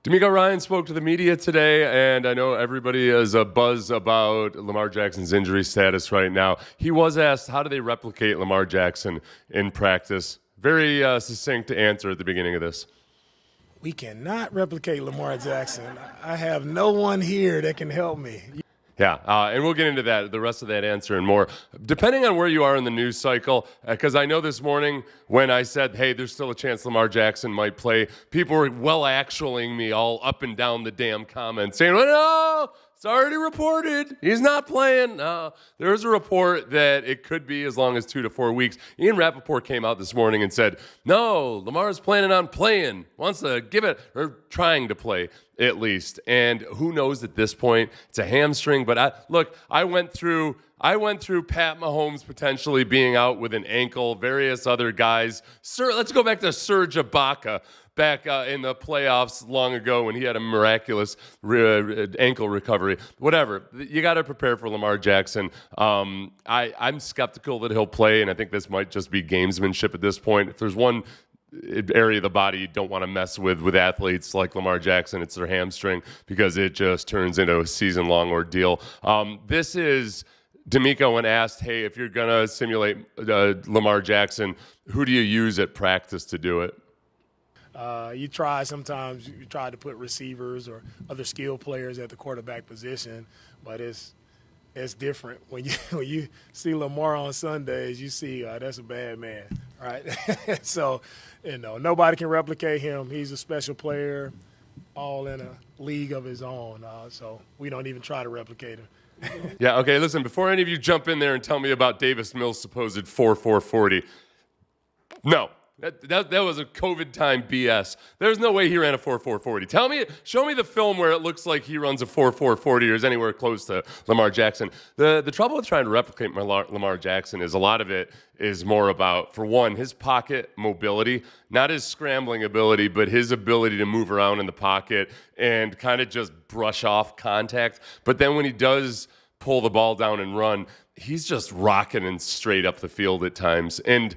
DeMeco Ryans spoke to the media today, and I know everybody is a buzz about Lamar Jackson's injury status right now. He was asked, how do they replicate Lamar Jackson in practice? Very succinct answer at the beginning of this. We cannot replicate Lamar Jackson. I have no one here that can help me. Yeah, and we'll get into that, the rest of that answer and more, depending on where you are in the news cycle, because I know this morning when I said, hey, there's still a chance Lamar Jackson might play, people were well-actualing me all up and down the damn comments saying, well, no, it's already reported. He's not playing. There's a report that it could be as long as 2 to 4 weeks. Ian Rappaport came out this morning and said, no, Lamar's planning on playing, wants to give it, or trying to play at least. And who knows at this point? It's a hamstring. But I went through Pat Mahomes potentially being out with an ankle, various other guys. Let's go back to Serge Ibaka back in the playoffs long ago when he had a miraculous ankle recovery. Whatever. You got to prepare for Lamar Jackson. I'm skeptical that he'll play, and I think this might just be gamesmanship at this point. If there's one area of the body you don't want to mess with athletes like Lamar Jackson, it's their hamstring, because it just turns into a season-long ordeal. This is DeMeco when asked, hey, if you're going to simulate Lamar Jackson, who do you use at practice to do it? Sometimes you try to put receivers or other skill players at the quarterback position, but it's different. When you see Lamar on Sundays, you see that's a bad man, right? So, nobody can replicate him. He's a special player, all in a league of his own. So we don't even try to replicate him. Yeah, okay, listen, before any of you jump in there and tell me about Davis Mills' supposed 4.40, no. That was a COVID time BS. There's no way he ran a 4.40. Show me the film where it looks like he runs a 4.40 or is anywhere close to Lamar Jackson. The trouble with trying to replicate Lamar Jackson is a lot of it is more about, for one, his pocket mobility, not his scrambling ability, but his ability to move around in the pocket and kind of just brush off contact. But then when he does pull the ball down and run, he's just rocking and straight up the field at times. And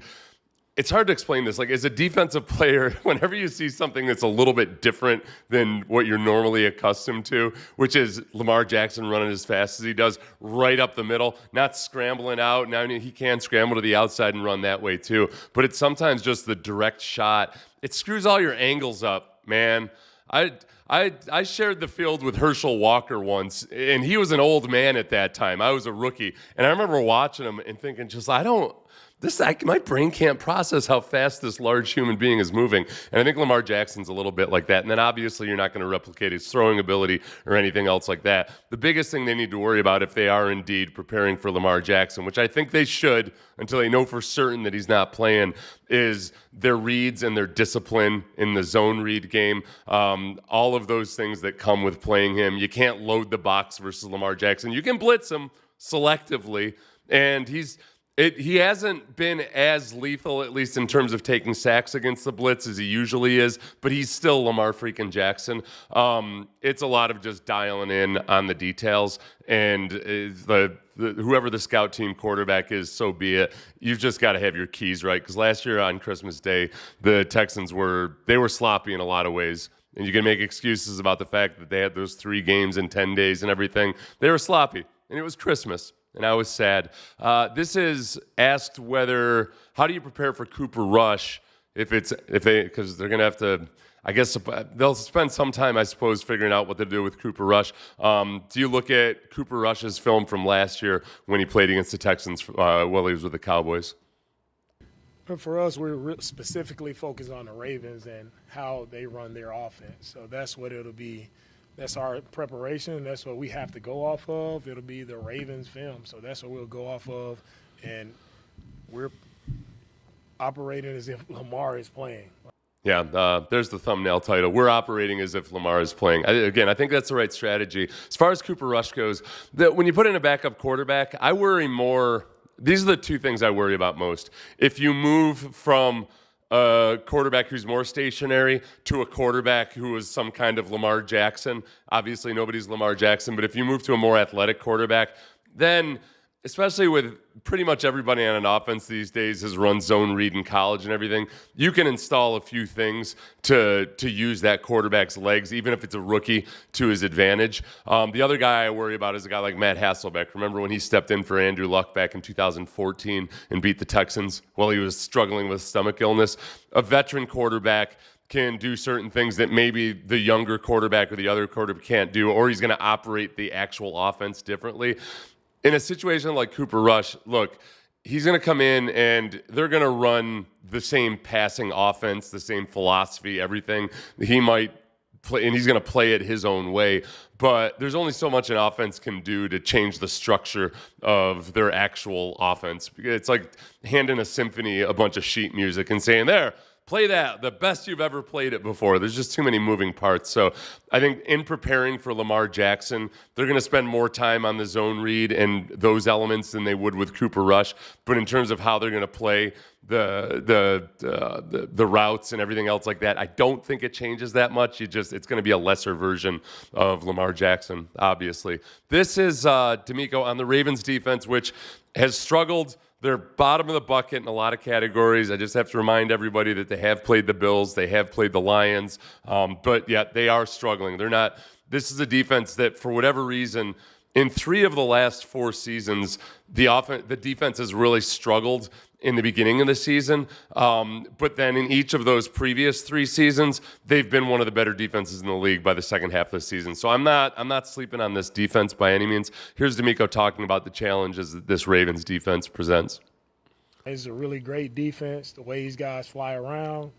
it's hard to explain this. Like, as a defensive player, whenever you see something that's a little bit different than what you're normally accustomed to, which is Lamar Jackson running as fast as he does, right up the middle, not scrambling out. Now he can scramble to the outside and run that way too. But it's sometimes just the direct shot. It screws all your angles up, man. I shared the field with Herschel Walker once, and he was an old man at that time. I was a rookie. And I remember watching him and thinking, my brain can't process how fast this large human being is moving. And I think Lamar Jackson's a little bit like that. And then obviously you're not going to replicate his throwing ability or anything else like that. The biggest thing they need to worry about if they are indeed preparing for Lamar Jackson, which I think they should until they know for certain that he's not playing, is their reads and their discipline in the zone read game. All of those things that come with playing him. You can't load the box versus Lamar Jackson. You can blitz him selectively, and he hasn't been as lethal, at least in terms of taking sacks against the blitz, as he usually is, but he's still Lamar freaking Jackson. It's a lot of just dialing in on the details, and whoever the scout team quarterback is, so be it. You've just got to have your keys right, because last year on Christmas Day, the Texans were sloppy in a lot of ways. And you can make excuses about the fact that they had those 3 games in 10 days and everything. They were sloppy, and it was Christmas. And I was sad. This is asked how do you prepare for Cooper Rush because they're going to have to, I guess they'll spend some time, I suppose, figuring out what to do with Cooper Rush. Do you look at Cooper Rush's film from last year when he played against the Texans while he was with the Cowboys? But for us, we're specifically focused on the Ravens and how they run their offense. So that's what it'll be. That's our preparation. That's what we have to go off of. It'll be the Ravens film. So that's what we'll go off of. And we're operating as if Lamar is playing. Yeah, there's the thumbnail title. We're operating as if Lamar is playing. I think that's the right strategy. As far as Cooper Rush goes, when you put in a backup quarterback, I worry more. These are the 2 things I worry about most. If you move from a quarterback who's more stationary to a quarterback who is some kind of Lamar Jackson. Obviously, nobody's Lamar Jackson, but if you move to a more athletic quarterback, then especially with pretty much everybody on an offense these days has run zone read in college and everything, you can install a few things to use that quarterback's legs, even if it's a rookie, to his advantage. The other guy I worry about is a guy like Matt Hasselbeck. Remember when he stepped in for Andrew Luck back in 2014 and beat the Texans while he was struggling with stomach illness? A veteran quarterback can do certain things that maybe the younger quarterback or the other quarterback can't do, or he's going to operate the actual offense differently. In a situation like Cooper Rush, look, he's going to come in and they're going to run the same passing offense, the same philosophy, everything. He might play, and he's going to play it his own way. But there's only so much an offense can do to change the structure of their actual offense. It's like handing a symphony a bunch of sheet music and saying, there, play that, the best you've ever played it before. There's just too many moving parts. So I think in preparing for Lamar Jackson, they're going to spend more time on the zone read and those elements than they would with Cooper Rush. But in terms of how they're going to play the routes and everything else like that, I don't think it changes that much. It's going to be a lesser version of Lamar Jackson, obviously. This is DeMeco on the Ravens defense, which has struggled. They're bottom of the bucket in a lot of categories. I just have to remind everybody that they have played the Bills, they have played the Lions, but yet they are struggling. They're not. This is a defense that, for whatever reason, in 3 of the last 4 seasons, the defense has really struggled in the beginning of the season. But then in each of those previous 3 seasons, they've been one of the better defenses in the league by the second half of the season. So I'm not sleeping on this defense by any means. Here's DeMeco talking about the challenges that this Ravens defense presents. It's a really great defense. The way these guys fly around,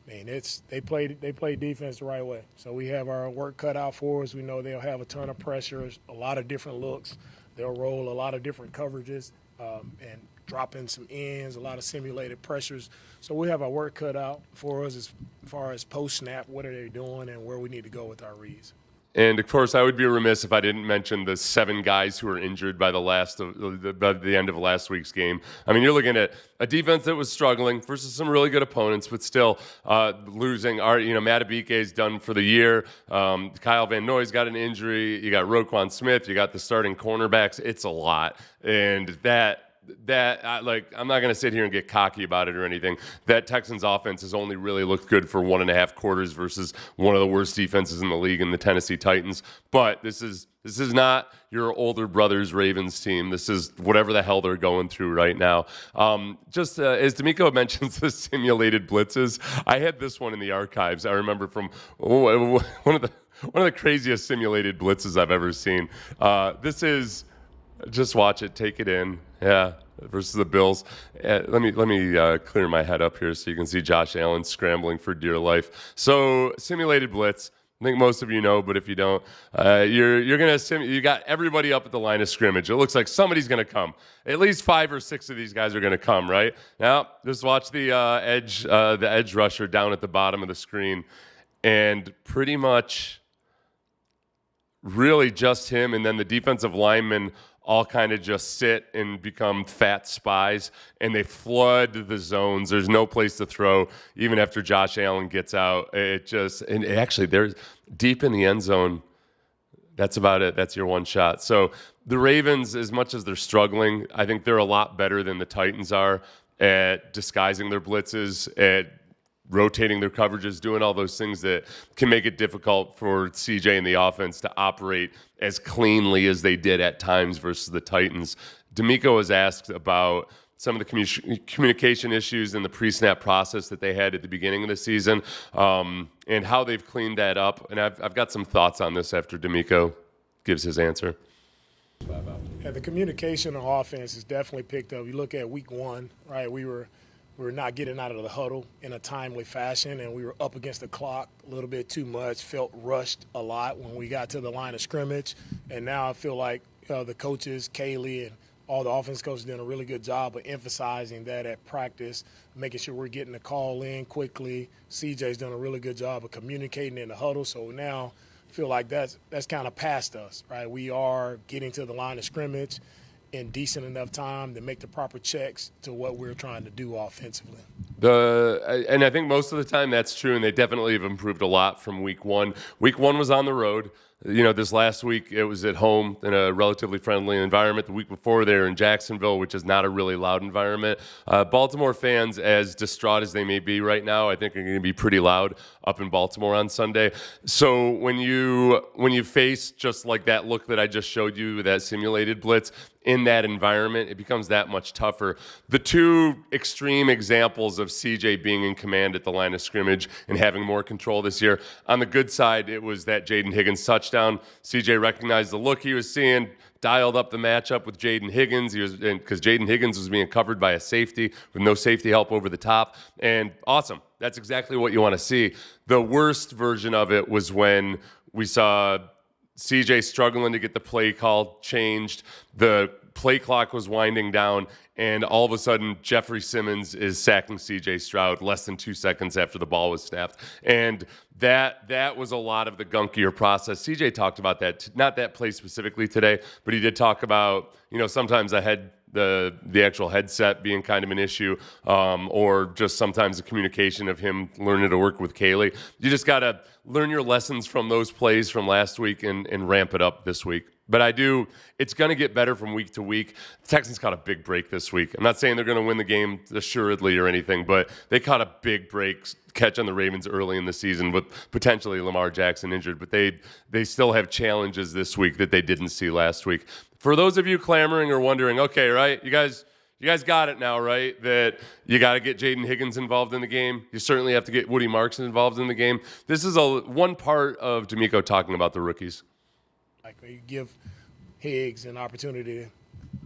they play defense the right way. So we have our work cut out for us. We know they'll have a ton of pressures, a lot of different looks. They'll roll a lot of different coverages and drop in some ends, a lot of simulated pressures. So we have our work cut out for us as far as post-snap, what are they doing and where we need to go with our reads. And, of course, I would be remiss if I didn't mention the 7 guys who were injured by by the end of last week's game. I mean, you're looking at a defense that was struggling versus some really good opponents, but still losing. Matabike is done for the year. Kyle Van Noy's got an injury. You got Roquan Smith. You got the starting cornerbacks. It's a lot. And I'm not going to sit here and get cocky about it or anything. That Texans offense has only really looked good for 1.5 quarters versus one of the worst defenses in the league in the Tennessee Titans. But this is not your older brother's Ravens team. This is whatever the hell they're going through right now. As DeMeco mentions the simulated blitzes, I had this one in the archives. I remember from one of the craziest simulated blitzes I've ever seen. This is. Just watch it, take it in. Yeah, versus the Bills. Let me clear my head up here so you can see Josh Allen scrambling for dear life. So simulated blitz. I think most of you know, but if you don't, you got everybody up at the line of scrimmage. It looks like somebody's gonna come. At least 5 or 6 of these guys are gonna come, right? Now, just watch the edge rusher down at the bottom of the screen, and pretty much, really just him, and then the defensive linemen all kind of just sit and become fat spies, and they flood the zones. There's no place to throw, even after Josh Allen gets out. Actually, they're deep in the end zone. That's about it. That's your one shot. So the Ravens, as much as they're struggling, I think they're a lot better than the Titans are at disguising their blitzes, at rotating their coverages, doing all those things that can make it difficult for CJ and the offense to operate as cleanly as they did at times versus the Titans. DeMeco was asked about some of the communication issues in the pre-snap process that they had at the beginning of the season and how they've cleaned that up. And I've got some thoughts on this after DeMeco gives his answer. Yeah, the communication on offense has definitely picked up. You look at week 1, right? We were not getting out of the huddle in a timely fashion, and we were up against the clock a little bit too much, felt rushed a lot when we got to the line of scrimmage. And now I feel like the coaches, Kaylee, and all the offense coaches doing a really good job of emphasizing that at practice, making sure we're getting the call in quickly. CJ's done a really good job of communicating in the huddle. So now I feel like that's kind of past us, right? We are getting to the line of scrimmage in decent enough time to make the proper checks to what we're trying to do offensively. And I think most of the time that's true, and they definitely have improved a lot from week one. Week one was on the road. This last week it was at home in a relatively friendly environment. The week before they were in Jacksonville, which is not a really loud environment. Baltimore fans, as distraught as they may be right now, I think are going to be pretty loud up in Baltimore on Sunday. So when you face just like that look that I just showed you, that simulated blitz, in that environment, it becomes that much tougher. The two extreme examples of CJ being in command at the line of scrimmage and having more control this year, on the good side, it was that Jaden Higgins touchdown. CJ recognized the look he was seeing, dialed up the matchup with Jaden Higgins, because Jaden Higgins was being covered by a safety with no safety help over the top, and awesome. That's exactly what you want to see. The worst version of it was when we saw CJ struggling to get the play call changed. The play clock was winding down, and all of a sudden, Jeffrey Simmons is sacking CJ Stroud less than 2 seconds after the ball was snapped. And that was a lot of the gunkier process. CJ talked about that, not that play specifically today, but he did talk about, sometimes the actual headset being kind of an issue, or just sometimes the communication of him learning to work with Kaylee. You just got to learn your lessons from those plays from last week and ramp it up this week. But it's going to get better from week to week. The Texans caught a big break this week. I'm not saying they're going to win the game assuredly or anything, but they caught a big break catch on the Ravens early in the season with potentially Lamar Jackson injured. But they still have challenges this week that they didn't see last week. For those of you clamoring or wondering, okay, right, you guys got it now, right? That you got to get Jaden Higgins involved in the game. You certainly have to get Woody Marks involved in the game. This is one part of DeMeco talking about the rookies. Like, you give Higgs an opportunity to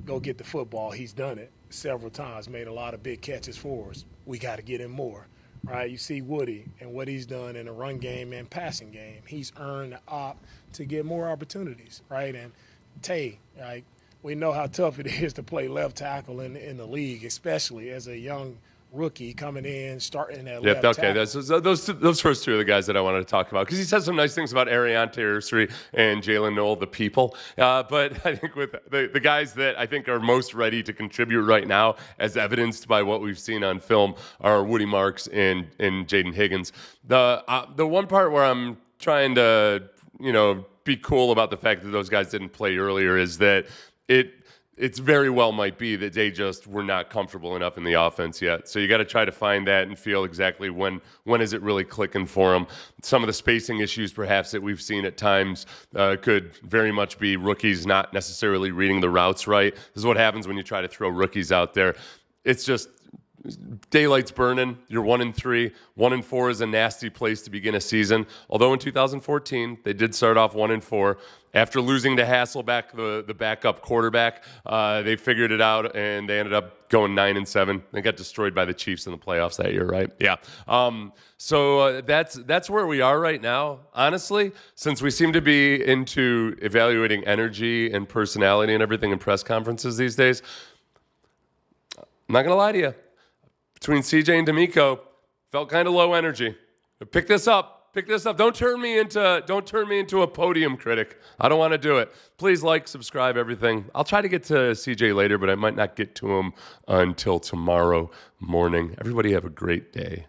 go get the football. He's done it several times, made a lot of big catches for us. We got to get him more, right? You see Woody and what he's done in the run game and passing game. He's earned the op to get more opportunities, right? And Tay, like, we know how tough it is to play left tackle in the league, especially as a young rookie coming in, starting at left tackle. Those first two are the guys that I wanted to talk about, because he said some nice things about Ariane Territory and Jalen Noel, the people. But I think with the guys that I think are most ready to contribute right now, as evidenced by what we've seen on film, are Woody Marks and Jaden Higgins. The one part where I'm trying to be cool about the fact that those guys didn't play earlier is that it's very well might be that they just were not comfortable enough in the offense yet. So you got to try to find that and feel exactly when is it really clicking for them. Some of the spacing issues perhaps that we've seen at times could very much be rookies not necessarily reading the routes right. This is what happens when you try to throw rookies out there. It's just daylight's burning. You're 1-3. 1-4 is a nasty place to begin a season. Although in 2014 they did start off 1-4. After losing to Hasselbeck, the backup quarterback, they figured it out and they ended up going 9-7. They got destroyed by the Chiefs in the playoffs that year, right? Yeah. So that's where we are right now. Honestly, since we seem to be into evaluating energy and personality and everything in press conferences these days, I'm not gonna lie to you. Between CJ and DeMeco, felt kind of low energy. Pick this up. Don't turn me into a podium critic. I don't want to do it. Please like, subscribe, everything. I'll try to get to CJ later, but I might not get to him until tomorrow morning. Everybody have a great day.